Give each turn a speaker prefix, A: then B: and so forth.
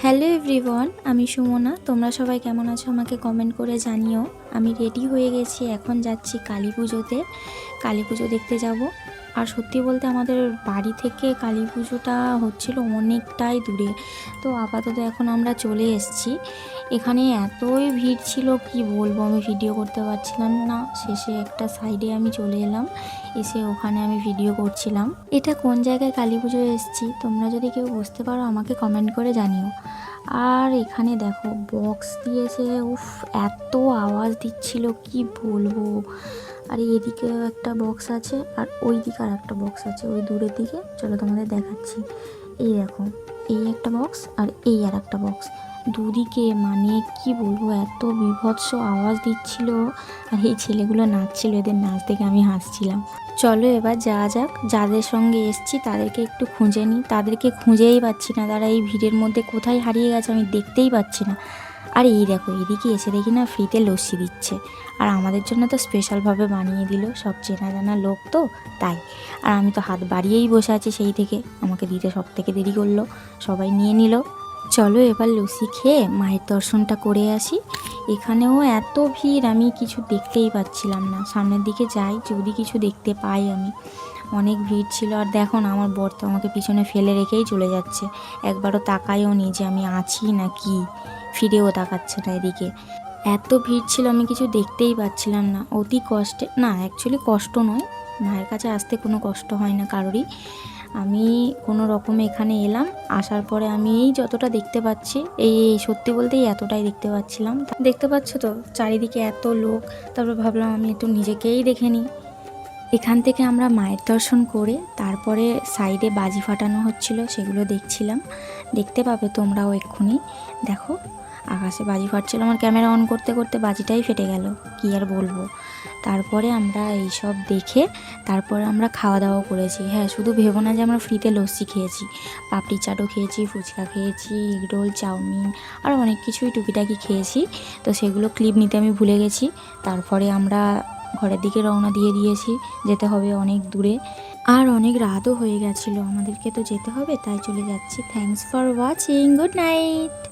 A: Hello everyone, আমি সুমনা। তোমরা সবাই কেমন আছো আমাকে কমেন্ট করে জানিও। আমি রেডি হয়ে গেছি, এখন যাচ্ছি কালী পুজোতে। কালী পুজো দেখতে যাব। আর সত্যি বলতে আমাদের বাড়ি থেকে কালী পুজোটা হচ্ছিল অনেকটাই দূরে। তো আপাতত এখন আমরা চলে এসেছি। এখানে এতই ভিড় ছিল কি বলবো, আমি ভিডিও করতে পারছিলাম না। শেষে একটা সাইডে আমি চলে এলাম, এসে ওখানে আমি ভিডিও করছিলাম। এটা কোন জায়গায় কালী পুজোয় এসেছি তোমরা যদি কেউ বুঝতে পারো আমাকে কমেন্ট করে জানিও। আর এখানে দেখো বক্স দিয়েছে, উফ এত আওয়াজ দিচ্ছিল কি বলবো। আর এদিকেও একটা বক্স আছে আর ওই দিকে আর একটা বক্স আছে, ওই দূরের দিকে। চলো তোমাদের দেখাচ্ছি। এই দেখো, এই একটা বক্স আর এই আর একটা বক্স, দুদিকে মানে কি বলবো এত বীভৎস আওয়াজ দিচ্ছিল। আর এই ছেলেগুলো নাচছিল, এদের নাচ দেখে আমি হাসছিলাম। চলো এবার যাওয়া যাক। যাদের সঙ্গে এসছি তাদেরকে একটু খুঁজে নিই, তাদেরকে খুঁজেই পাচ্ছি না। তারা এই ভিড়ের মধ্যে কোথায় হারিয়ে গেছে আমি দেখতেই পাচ্ছি না। আর এই দেখো, এদিকে এসে দেখি না ফ্রিতে লস্যি দিচ্ছে। আর আমাদের জন্য তো স্পেশালভাবে বানিয়ে দিল, সব চেনা জানা লোক তো তাই। আর আমি তো হাত বাড়িয়েই বসে আছি সেই থেকে, আমাকে দিতে সব থেকে দেরি করলো, সবাই নিয়ে নিল। চলো এবার লস্যি খেয়ে মায়ের দর্শনটা করে আসি। এখানেও এত ভিড়, আমি কিছু দেখতেই পাচ্ছিলাম না। সামনের দিকে যাই যদি কিছু দেখতে পাই আমি। অনেক ভিড় ছিল। আর দেখো না, আমার বর তো আমাকে পিছনে ফেলে রেখেই চলে যাচ্ছে, একবারও তাকায়ও নি যে আমি আছি না কি, ফিরেও তাকাচ্ছে না এদিকে। এত ভিড় ছিল আমি কিছু দেখতেই পাচ্ছিলাম না। অতি কষ্টে, না অ্যাকচুয়ালি কষ্ট নয়, মায়ের কাছে আসতে কোনো কষ্ট হয় না কারোরই। আমি কোনো রকমে এখানে এলাম, আসার পরে আমি এই যতটা দেখতে পাচ্ছি, এই সত্যি বলতে এতটাই দেখতে পাচ্ছিলাম। দেখতে পাচ্ছ তো চারিদিকে এত লোক। তারপর ভাবলাম আমি একটু নিজেকেই দেখে নিই। এখান থেকে আমরা মায়ের দর্শন করে তারপরে সাইডে বাজি ফাটানো হচ্ছিল, সেগুলো দেখছিলাম। দেখতে পাবে তোমরাও এক্ষুনি। দেখো আকাশে বাজি ফাটছিল, আমার ক্যামেরা অন করতে করতে বাজিটাই ফেটে গেল, কি আর বলবো। তারপরে আমরা এইসব দেখে তারপরে আমরা খাওয়া দাওয়া করেছি। হ্যাঁ, শুধু ভেবো না যে আমরা ফ্রিতে লস্যি খেয়েছি, পাপড়ি চাটও খেয়েছি, ফুচকা খেয়েছি, এগরোল, চাউমিন আর অনেক কিছুই টুকিটাকি খেয়েছি। তো সেগুলো ক্লিপ নিতে আমি ভুলে গেছি। তারপরে আমরা ঘরের দিকে রওনা দিয়ে দিয়েছি, যেতে হবে অনেক দূরে। আর অনেক রাতও হয়ে গেছিলো, আমাদেরকে তো যেতে হবে, তাই চলে যাচ্ছি। Thanks for watching, good night.